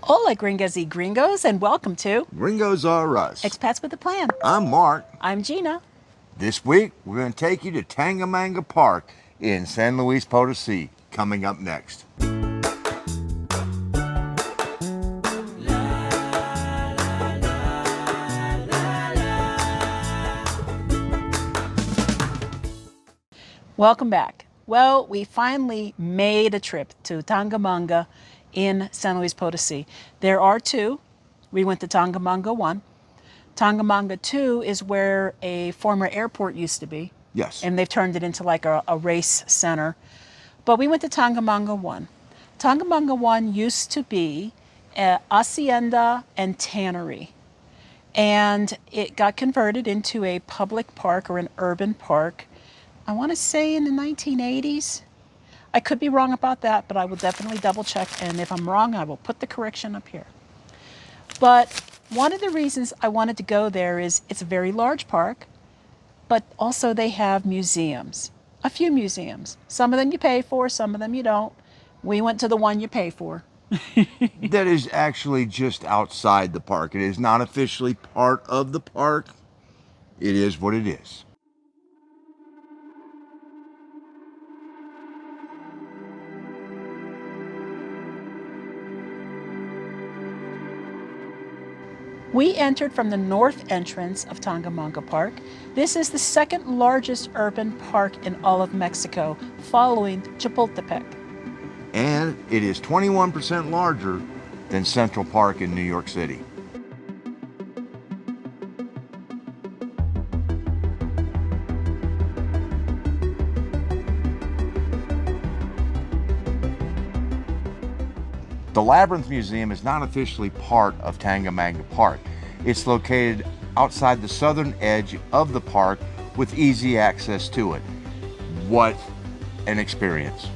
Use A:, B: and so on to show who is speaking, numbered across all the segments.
A: Hola, gringas y gringos, and welcome to
B: Gringos Are Us.
A: Expats with a Plan.
B: I'm Mark.
A: I'm Gina.
B: This week, we're going to take you to Tangamanga Park in San Luis Potosi, coming up next.
A: Welcome back. Well, we finally made a trip to Tangamanga in San Luis Potosi. There are two. We went to Tangamanga 1. Tangamanga 2 is where a former airport used to be.
B: Yes.
A: And they've turned it into like a race center. But we went to Tangamanga 1. Tangamanga 1 used to be a hacienda and tannery. And it got converted into a public park or an urban park, I want to say in the 1980s. I could be wrong about that, but I will definitely double check. And if I'm wrong, I will put the correction up here. But one of the reasons I wanted to go there is it's a very large park, but also they have museums, a few museums. Some of them you pay for, some of them you don't. We went to the one you pay for.
B: That is actually just outside the park. It is not officially part of the park. It is what it is.
A: We entered from the north entrance of Tangamanga Park. This is the second largest urban park in all of Mexico, following Chapultepec.
B: And it is 21% larger than Central Park in New York City. The Labyrinth Museum is not officially part of Tangamanga Park. It's located outside the southern edge of the park with easy access to it. What an experience.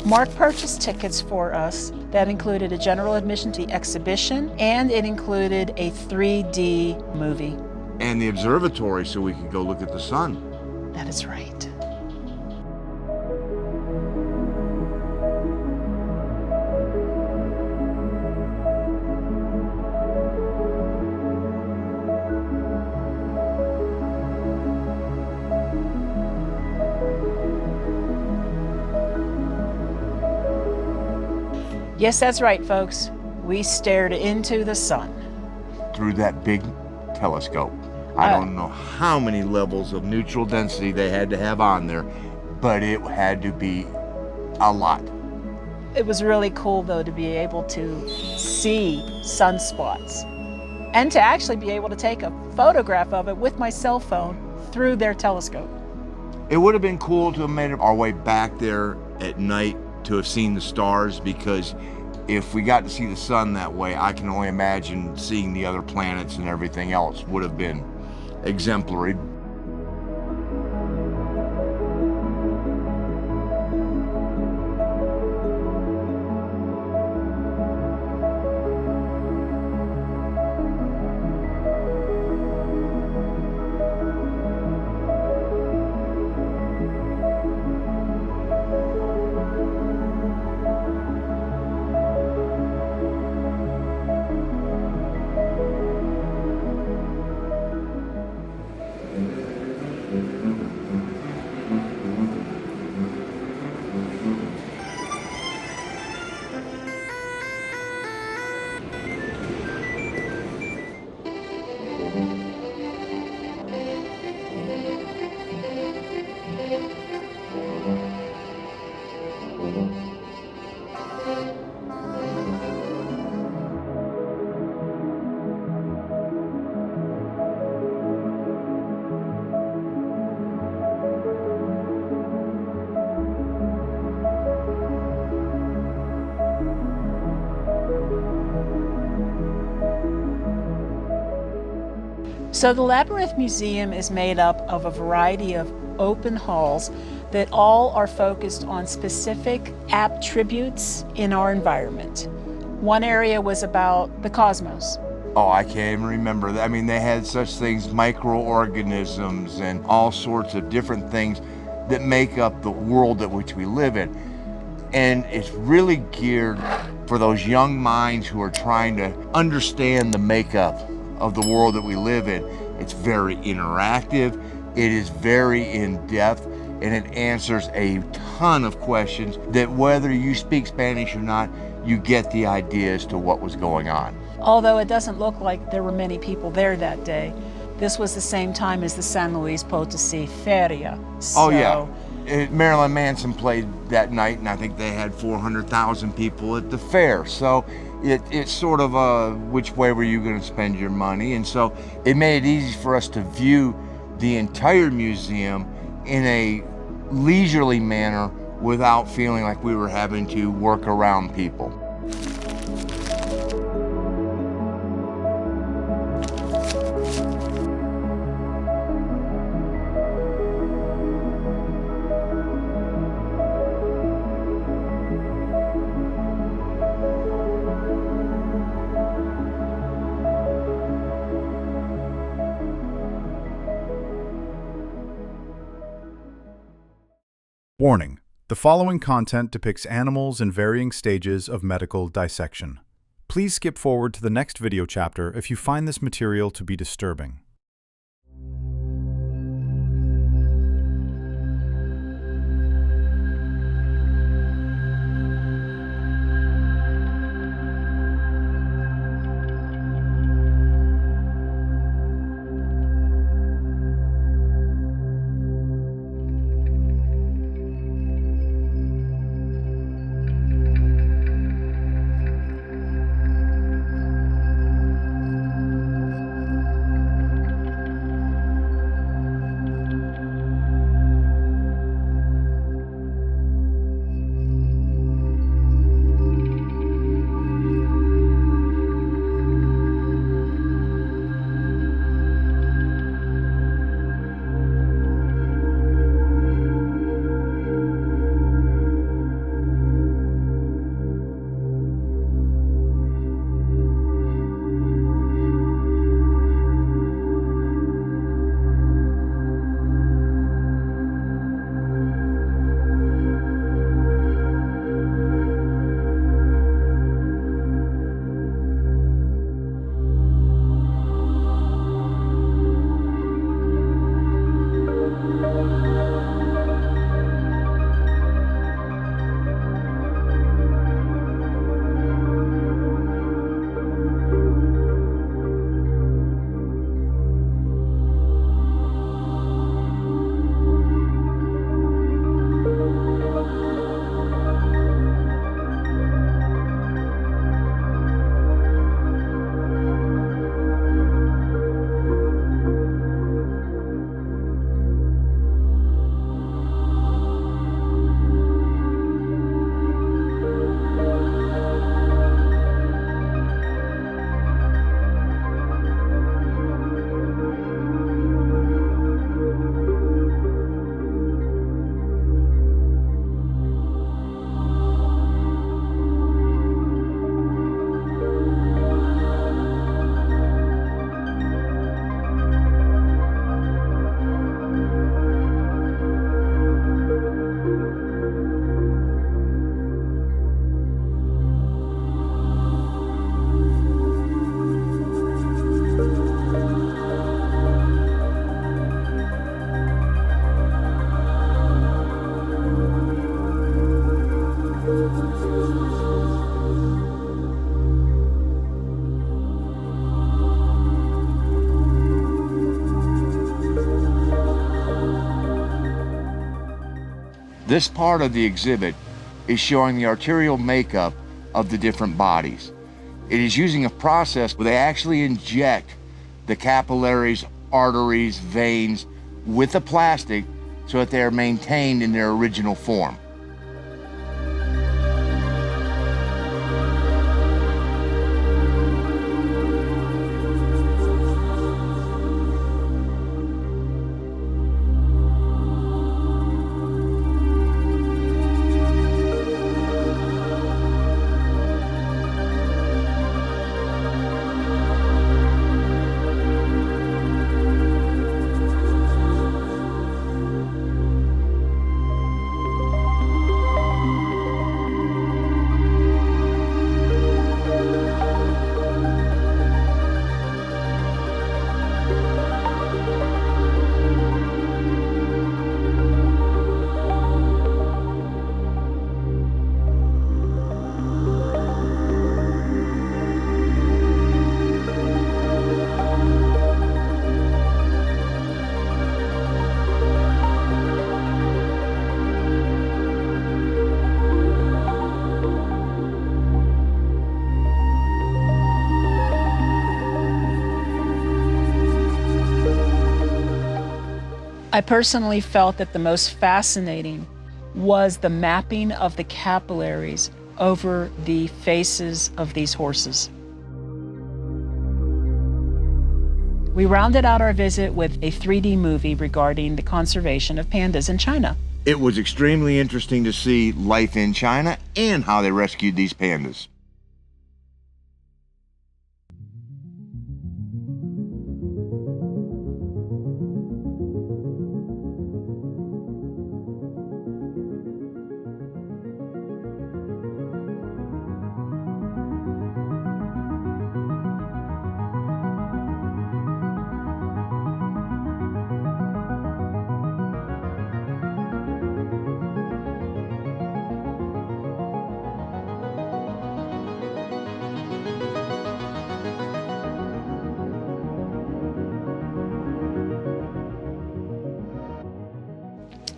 A: Mark purchased tickets for us that included a general admission to the exhibition, and it included a 3D movie.
B: And the observatory so we could go look at the sun.
A: That is right. Yes, that's right, folks. We stared into the sun.
B: Through that big telescope. I don't know how many levels of neutral density they had to have on there, but it had to be a lot.
A: It was really cool, though, to be able to see sunspots and to actually be able to take a photograph of it with my cell phone through their telescope.
B: It would have been cool to have made our way back there at night to have seen the stars, because if we got to see the sun that way, I can only imagine seeing the other planets and everything else would have been exemplary.
A: So the Labyrinth Museum is made up of a variety of open halls that all are focused on specific attributes in our environment. One area was about the cosmos.
B: Oh, I can't even remember that. I mean, they had such things, microorganisms and all sorts of different things that make up the world at which we live in. And it's really geared for those young minds who are trying to understand the makeup of the world that we live in. It's very interactive, it is very in-depth, and it answers a ton of questions that whether you speak Spanish or not, you get the idea as to what was going on.
A: Although it doesn't look like there were many people there that day, this was the same time as the San Luis Potosi Feria.
B: Oh yeah, Marilyn Manson played that night, and I think they had 400,000 people at the fair. So it's sort of a which way were you going to spend your money, and so it made it easy for us to view the entire museum in a leisurely manner without feeling like we were having to work around people.
C: Warning: the following content depicts animals in varying stages of medical dissection. Please skip forward to the next video chapter if you find this material to be disturbing.
B: This part of the exhibit is showing the arterial makeup of the different bodies. It is using a process where they actually inject the capillaries, arteries, veins with the plastic so that they are maintained in their original form.
A: I personally felt that the most fascinating was the mapping of the capillaries over the faces of these horses. We rounded out our visit with a 3D movie regarding the conservation of pandas in China.
B: It was extremely interesting to see life in China and how they rescued these pandas.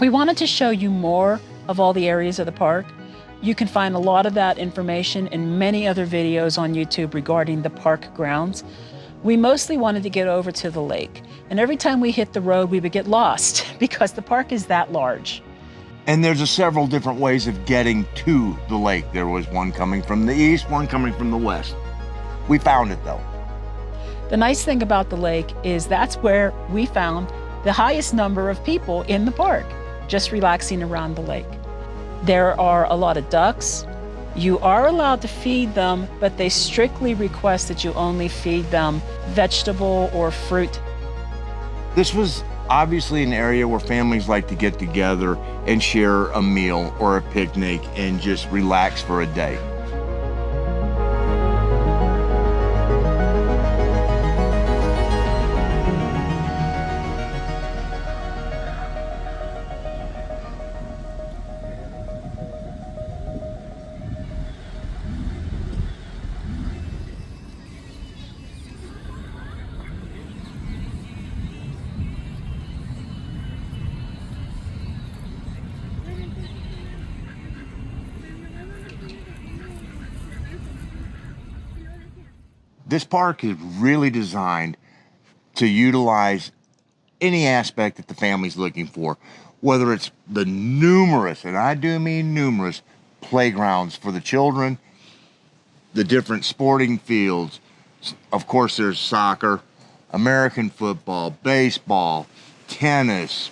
A: We wanted to show you more of all the areas of the park. You can find a lot of that information in many other videos on YouTube regarding the park grounds. We mostly wanted to get over to the lake, and every time we hit the road, we would get lost because the park is that large.
B: And there's several different ways of getting to the lake. There was one coming from the east, one coming from the west. We found it though.
A: The nice thing about the lake is that's where we found the highest number of people in the park, just relaxing around the lake. There are a lot of ducks. You are allowed to feed them, but they strictly request that you only feed them vegetable or fruit.
B: This was obviously an area where families like to get together and share a meal or a picnic and just relax for a day. This park is really designed to utilize any aspect that the family's looking for, whether it's the numerous, and I do mean numerous, playgrounds for the children, the different sporting fields. Of course, there's soccer, American football, baseball, tennis.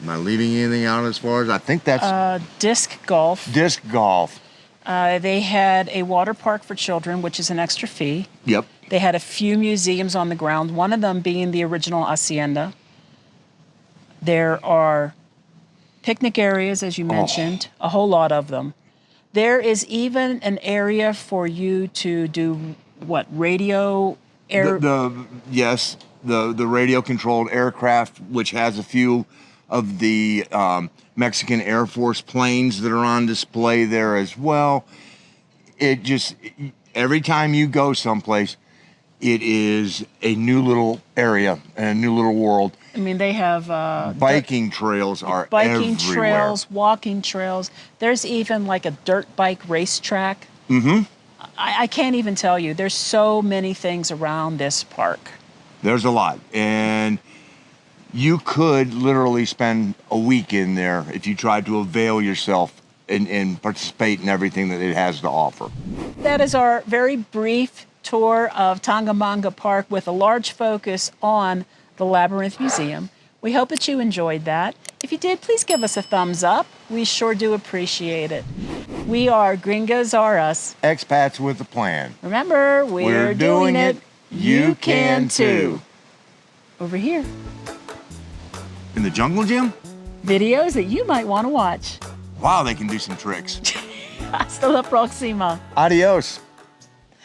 B: Am I leaving anything out as far as? I think that's
A: Disc golf.
B: disc golf.
A: They had a water park for children, which is an extra fee.
B: Yep.
A: They had a few museums on the ground, one of them being the original hacienda. There are picnic areas, as you mentioned, a whole lot of them. There is even an area for you to do, what, radio air?
B: Yes, the radio-controlled aircraft, which has a few of the Mexican Air Force planes that are on display there as well. It just, every time you go someplace, it is a new little area and a new little world.
A: I mean, they have
B: Biking trails are
A: biking
B: everywhere.
A: trails, walking trails. There's even like a dirt bike racetrack.
B: Mm-hmm.
A: I can't even tell you. There's so many things around this park.
B: There's a lot. And you could literally spend a week in there if you tried to avail yourself and participate in everything that it has to offer.
A: That is our very brief tour of Tangamanga Park with a large focus on the Labyrinth Museum. We hope that you enjoyed that. If you did, please give us a thumbs up. We sure do appreciate it. We are Gringos R Us.
B: Expats with a plan.
A: Remember, we're doing it. You can too. Over here.
B: In the jungle gym?
A: Videos that you might want to watch.
B: Wow, they can do some tricks.
A: Hasta la próxima.
B: Adios.